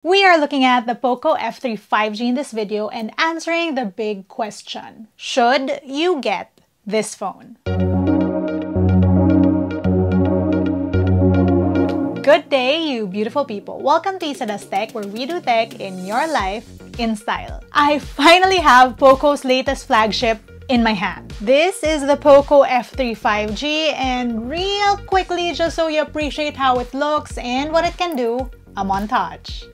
We are looking at the POCO F3 5G in this video and answering the big question. Should you get this phone? Good day, you beautiful people. Welcome to Isada's Tech, where we do tech in your life in style. I finally have POCO's latest flagship in my hand. This is the POCO F3 5G, and real quickly, just so you appreciate how it looks and what it can do, a montage.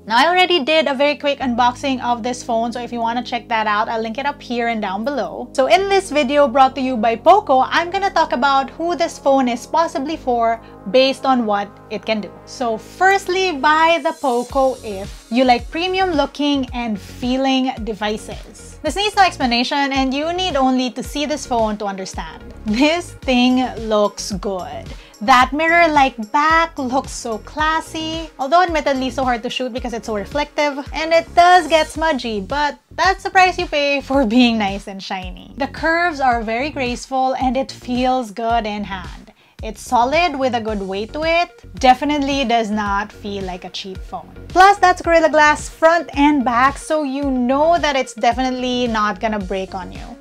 Now, I already did a very quick unboxing of this phone, so if you want to check that out, I'll link it up here and down below. So in this video brought to you by POCO, I'm gonna talk about who this phone is possibly for based on what it can do. So firstly, buy the POCO if you like premium looking and feeling devices. This needs no explanation, and you need only to see this phone to understand. This thing looks good. That mirror-like back looks so classy, although admittedly so hard to shoot because it's so reflective, and it does get smudgy, but that's the price you pay for being nice and shiny. The curves are very graceful and it feels good in hand. It's solid with a good weight to it. Definitely does not feel like a cheap phone. Plus, that's Gorilla Glass front and back, so you know that it's definitely not gonna break on you.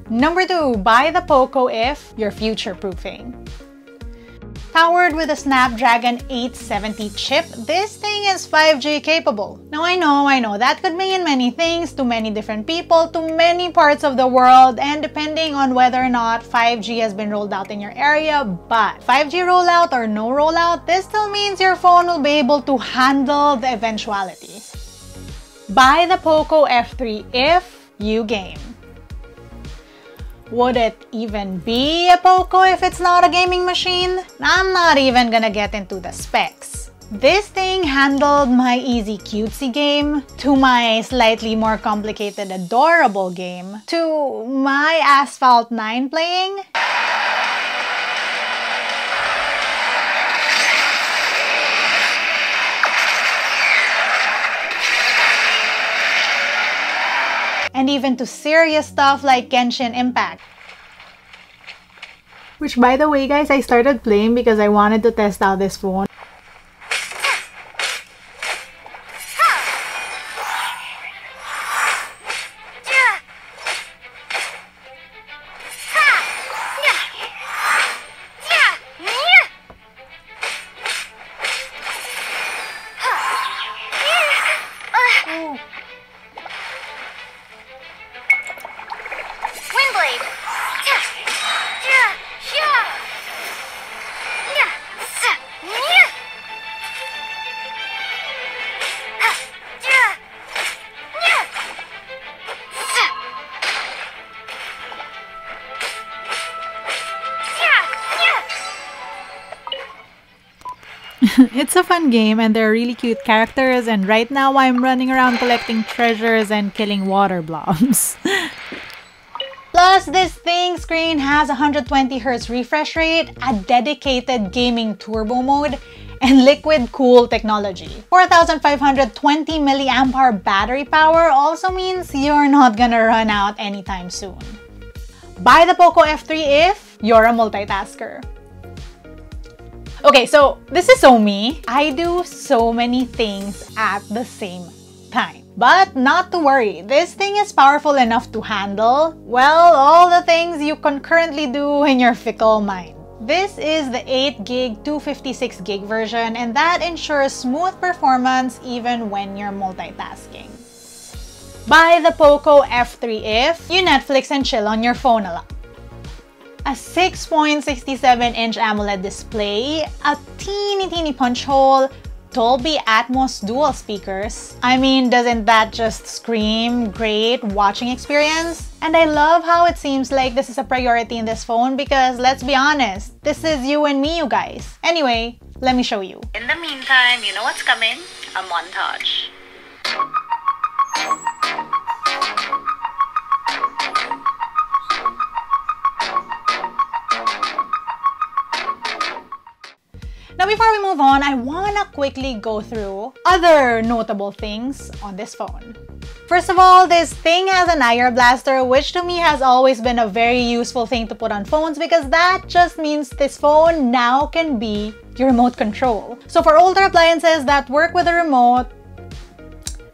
Number 2, buy the POCO if you're future-proofing. Powered with a Snapdragon 870 chip, this thing is 5G capable. Now I know, that could mean many things to many different people, to many parts of the world, and depending on whether or not 5G has been rolled out in your area, but 5G rollout or no rollout, this still means your phone will be able to handle the eventuality. Buy the POCO F3 if you game. Would it even be a POCO if it's not a gaming machine? I'm not even gonna get into the specs. This thing handled my easy cutesy game, to my slightly more complicated adorable game, to my Asphalt 9 playing. And even to serious stuff like Genshin Impact. Which, by the way, guys, I started playing because I wanted to test out this phone. It's a fun game and there are really cute characters, and right now I'm running around collecting treasures and killing water blobs. Plus, this thing's screen has 120Hz refresh rate, a dedicated gaming turbo mode, and liquid cool technology. 4520 mAh battery power also means you're not gonna run out anytime soon. Buy the POCO F3 if you're a multitasker. Okay, so this is so me. I do so many things at the same time. But not to worry, this thing is powerful enough to handle, well, all the things you concurrently do in your fickle mind. This is the 8GB 256GB version, and that ensures smooth performance even when you're multitasking. Buy the POCO F3 if you Netflix and chill on your phone a lot. A 6.67-inch AMOLED display, a teeny punch hole, Dolby Atmos dual speakers. I mean, doesn't that just scream great watching experience? And I love how it seems like this is a priority in this phone because, let's be honest, this is you and me, you guys. Anyway, let me show you. In the meantime, you know what's coming? A montage. Now, before we move on, I wanna quickly go through other notable things on this phone. First of all, this thing has an IR blaster, which to me has always been a very useful thing to put on phones because that just means this phone now can be your remote control. So for older appliances that work with a remote,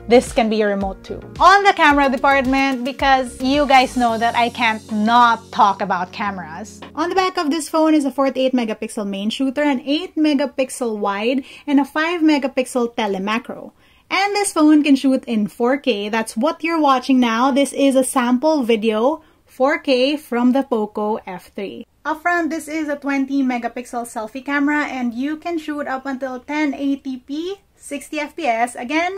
this can be your remote too. On the camera department, because you guys know that I can't not talk about cameras. On the back of this phone is a 48 megapixel main shooter, an 8 megapixel wide, and a 5 megapixel telemacro. And this phone can shoot in 4K. That's what you're watching now. This is a sample video, 4K from the POCO F3. Up front, this is a 20 megapixel selfie camera and you can shoot up until 1080p, 60 FPS. Again,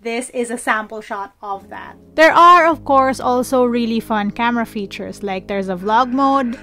this is a sample shot of that. There are, of course, also really fun camera features, like there's a vlog mode,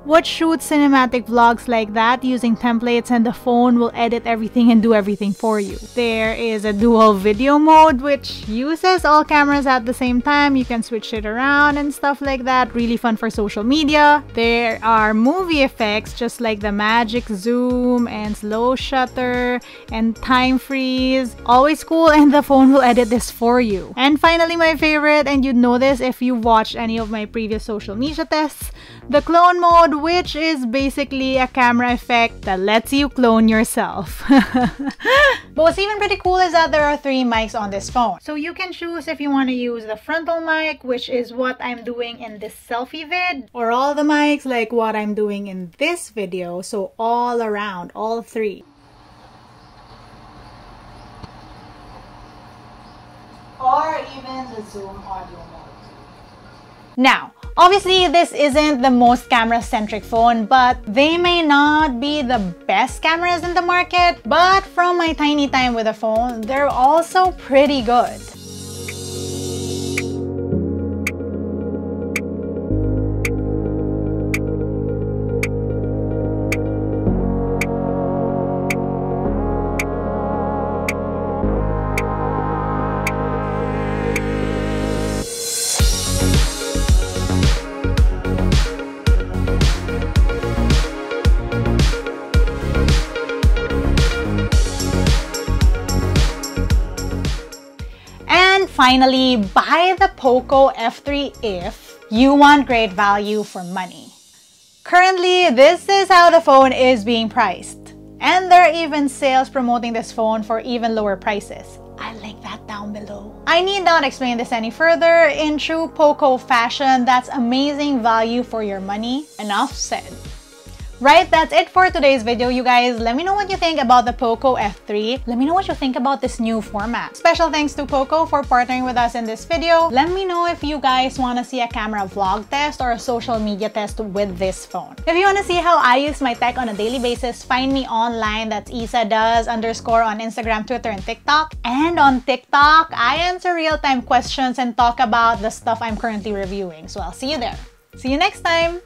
which shoots cinematic vlogs like that using templates, and the phone will edit everything and do everything for you. There is a dual video mode, which uses all cameras at the same time. You can switch it around and stuff like that. Really fun for social media. There are movie effects, just like the magic zoom and slow shutter and time freeze. Always cool, and the phone will edit this for you. And finally, my favorite, and you'd know this if you've watched any of my previous social media tests, the clone mode, which is basically a camera effect that lets you clone yourself. But what's even pretty cool is that there are 3 mics on this phone. So you can choose if you want to use the frontal mic, which is what I'm doing in this selfie vid, or all the mics like what I'm doing in this video. So all around, all 3. Or even the zoom audio mode. Now, obviously, this isn't the most camera-centric phone, but they may not be the best cameras in the market, but from my tiny time with a phone, they're also pretty good. Finally, buy the POCO F3 if you want great value for money. Currently, this is how the phone is being priced. And there are even sales promoting this phone for even lower prices. I'll link that down below. I need not explain this any further. In true POCO fashion, that's amazing value for your money. Enough said. Right, that's it for today's video, you guys. Let me know what you think about the POCO F3. Let me know what you think about this new format. Special thanks to POCO for partnering with us in this video. Let me know if you guys want to see a camera vlog test or a social media test with this phone. If you want to see how I use my tech on a daily basis, find me online. That's isadoes_ on Instagram, Twitter, and TikTok. And on TikTok, I answer real-time questions and talk about the stuff I'm currently reviewing. So I'll see you there. See you next time!